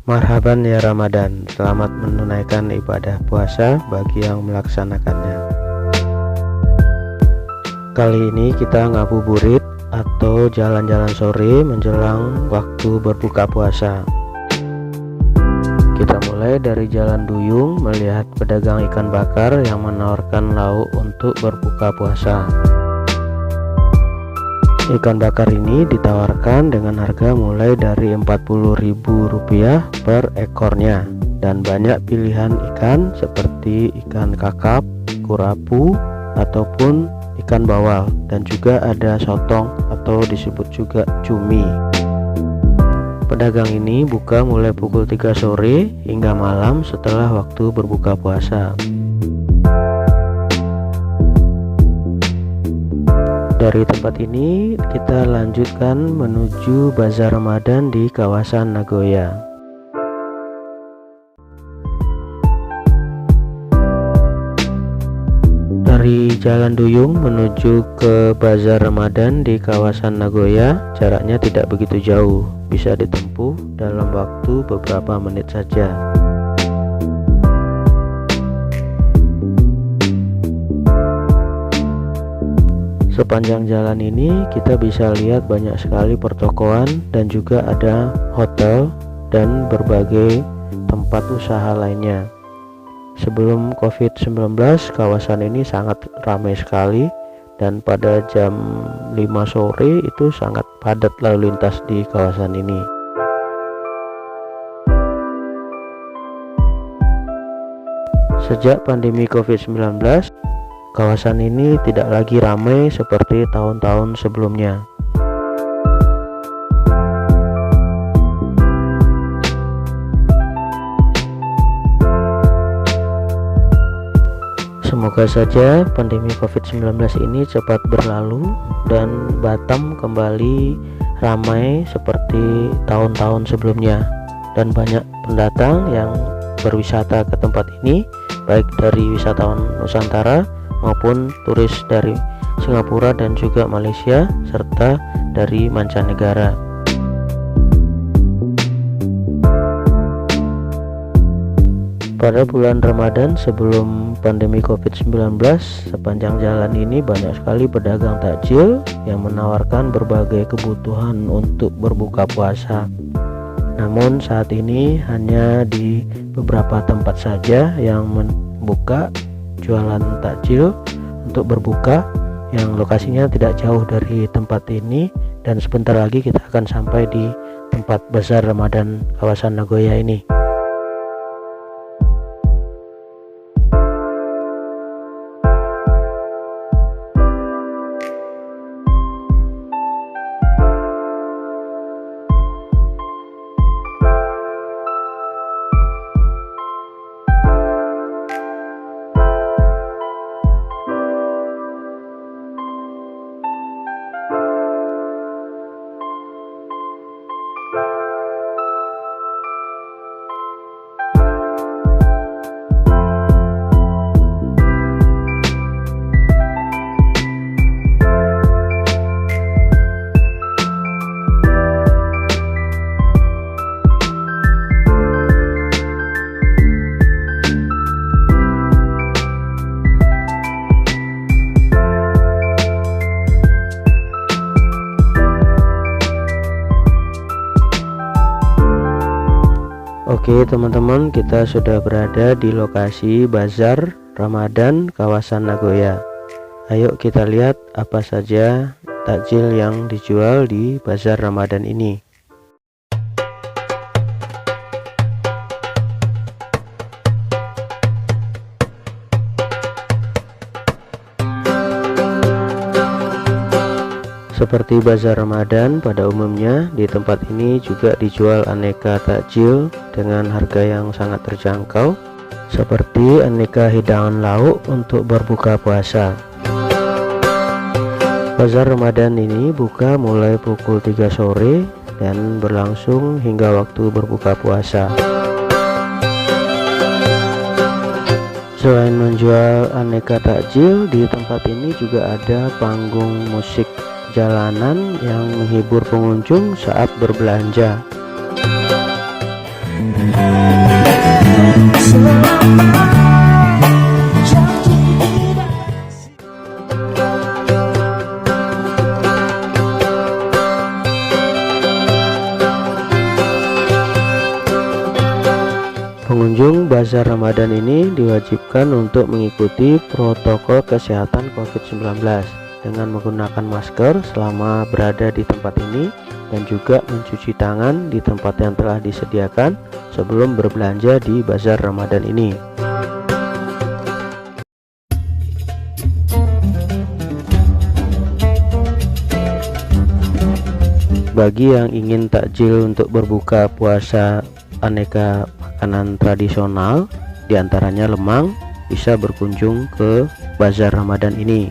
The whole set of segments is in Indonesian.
Marhaban ya Ramadan, selamat menunaikan ibadah puasa bagi yang melaksanakannya. Kali ini kita ngabuburit atau jalan-jalan sore menjelang waktu berbuka puasa. Kita mulai dari Jalan Duyung melihat pedagang ikan bakar yang menawarkan lauk untuk berbuka puasa. Ikan bakar ini ditawarkan dengan harga mulai dari Rp40.000 per ekornya, dan banyak pilihan ikan seperti ikan kakap, kurapu, ataupun ikan bawal, dan juga ada sotong atau disebut juga cumi. Pedagang ini buka mulai pukul 3 sore hingga malam setelah waktu berbuka puasa. Dari tempat ini kita lanjutkan menuju Bazar Ramadan di kawasan Nagoya. Dari Jalan Duyung menuju ke Bazar Ramadan di kawasan Nagoya jaraknya tidak begitu jauh, bisa ditempuh dalam waktu beberapa menit saja. Sepanjang jalan ini kita bisa lihat banyak sekali pertokoan dan juga ada hotel dan berbagai tempat usaha lainnya. Sebelum COVID-19 kawasan ini sangat ramai sekali, dan pada jam 5 sore itu sangat padat lalu lintas di kawasan ini. Sejak pandemi COVID-19, kawasan ini tidak lagi ramai seperti tahun-tahun sebelumnya. Semoga saja pandemi COVID-19 ini cepat berlalu dan Batam kembali ramai seperti tahun-tahun sebelumnya, dan banyak pendatang yang berwisata ke tempat ini, baik dari wisatawan Nusantara maupun turis dari Singapura dan juga Malaysia serta dari mancanegara. Pada bulan Ramadan sebelum pandemi COVID-19, sepanjang jalan ini banyak sekali pedagang takjil yang menawarkan berbagai kebutuhan untuk berbuka puasa. Namun saat ini hanya di beberapa tempat saja yang membuka jualan takjil untuk berbuka, yang lokasinya tidak jauh dari tempat ini, dan sebentar lagi kita akan sampai di tempat Bazar Ramadan kawasan Nagoya ini. Oke teman-teman, kita sudah berada di lokasi Bazar Ramadan kawasan Nagoya. Ayo kita lihat apa saja takjil yang dijual di Bazar Ramadan ini. Seperti Bazar Ramadan pada umumnya, di tempat ini juga dijual aneka takjil dengan harga yang sangat terjangkau, seperti aneka hidangan lauk untuk berbuka puasa. Bazar Ramadan ini buka mulai pukul 3 sore dan berlangsung hingga waktu berbuka puasa. Selain menjual aneka takjil, di tempat ini juga ada panggung musik jalanan yang menghibur pengunjung saat berbelanja. Pengunjung bazar Ramadan ini diwajibkan untuk mengikuti protokol kesehatan COVID-19 dengan menggunakan masker selama berada di tempat ini dan juga mencuci tangan di tempat yang telah disediakan sebelum berbelanja di bazar Ramadan ini. Bagi yang ingin takjil untuk berbuka puasa aneka makanan tradisional diantaranya lemang, bisa berkunjung ke bazar Ramadan ini.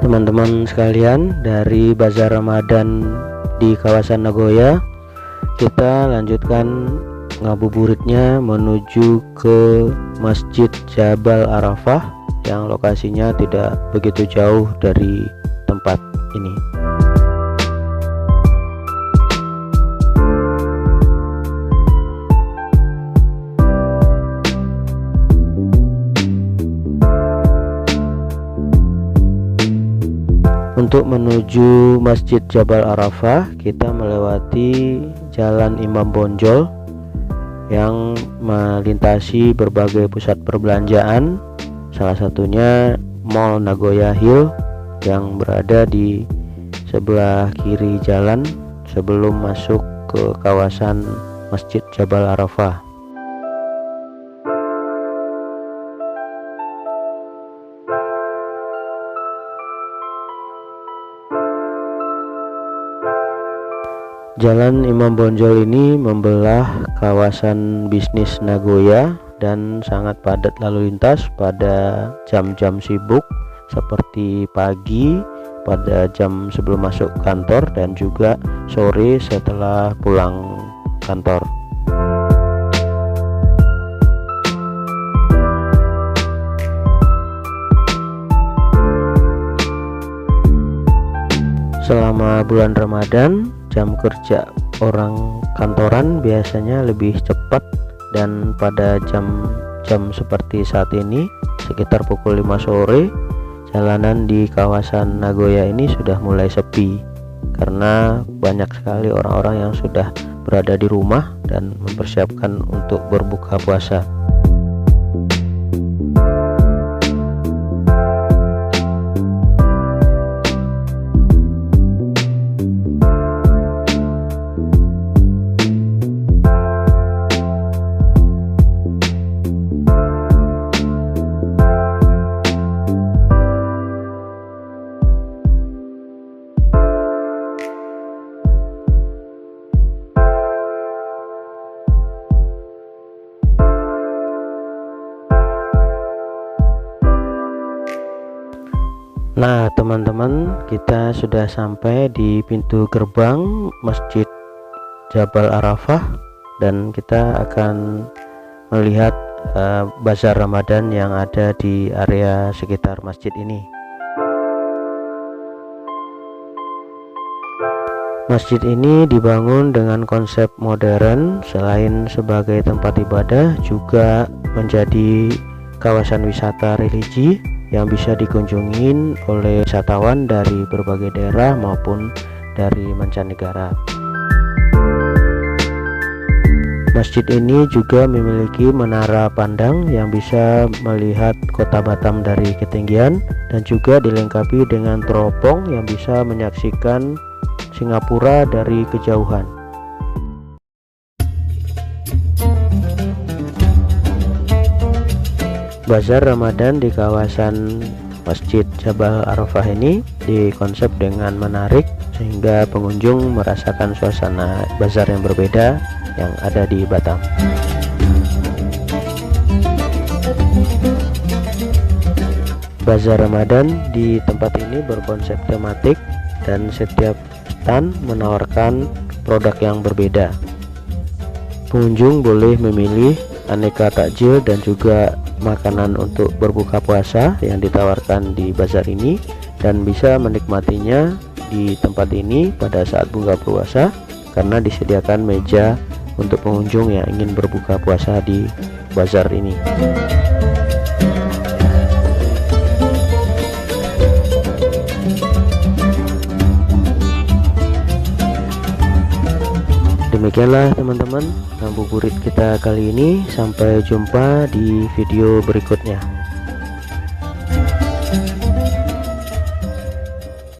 Teman-teman sekalian, dari bazar Ramadan di kawasan Nagoya, kita lanjutkan ngabuburitnya menuju ke Masjid Jabal Arafah yang lokasinya tidak begitu jauh dari tempat ini. Untuk menuju Masjid Jabal Arafah, kita melewati Jalan Imam Bonjol yang melintasi berbagai pusat perbelanjaan, salah satunya Mall Nagoya Hill yang berada di sebelah kiri jalan sebelum masuk ke kawasan Masjid Jabal Arafah. Jalan Imam Bonjol ini membelah kawasan bisnis Nagoya dan sangat padat lalu lintas pada jam-jam sibuk seperti pagi pada jam sebelum masuk kantor dan juga sore setelah pulang kantor. Selama bulan Ramadan, jam kerja orang kantoran biasanya lebih cepat, dan pada jam seperti saat ini sekitar pukul 5 sore jalanan di kawasan Nagoya ini sudah mulai sepi karena banyak sekali orang-orang yang sudah berada di rumah dan mempersiapkan untuk berbuka puasa. Nah teman-teman, kita sudah sampai di pintu gerbang Masjid Jabal Arafah dan kita akan melihat bazar Ramadan yang ada di area sekitar masjid ini. Masjid ini dibangun dengan konsep modern, selain sebagai tempat ibadah juga menjadi kawasan wisata religi yang bisa dikunjungin oleh wisatawan dari berbagai daerah maupun dari mancanegara. Masjid ini juga memiliki menara pandang yang bisa melihat kota Batam dari ketinggian dan juga dilengkapi dengan teropong yang bisa menyaksikan Singapura dari kejauhan. Bazar Ramadan di kawasan Masjid Jabal Arafah ini dikonsep dengan menarik sehingga pengunjung merasakan suasana bazar yang berbeda yang ada di Batam. Bazar Ramadan di tempat ini berkonsep tematik dan setiap stand menawarkan produk yang berbeda. Pengunjung boleh memilih aneka takjil dan juga makanan untuk berbuka puasa yang ditawarkan di bazar ini, dan bisa menikmatinya di tempat ini pada saat buka puasa karena disediakan meja untuk pengunjung yang ingin berbuka puasa di bazar ini. Demikianlah teman-teman ngabuburit kita kali ini. Sampai jumpa di video berikutnya.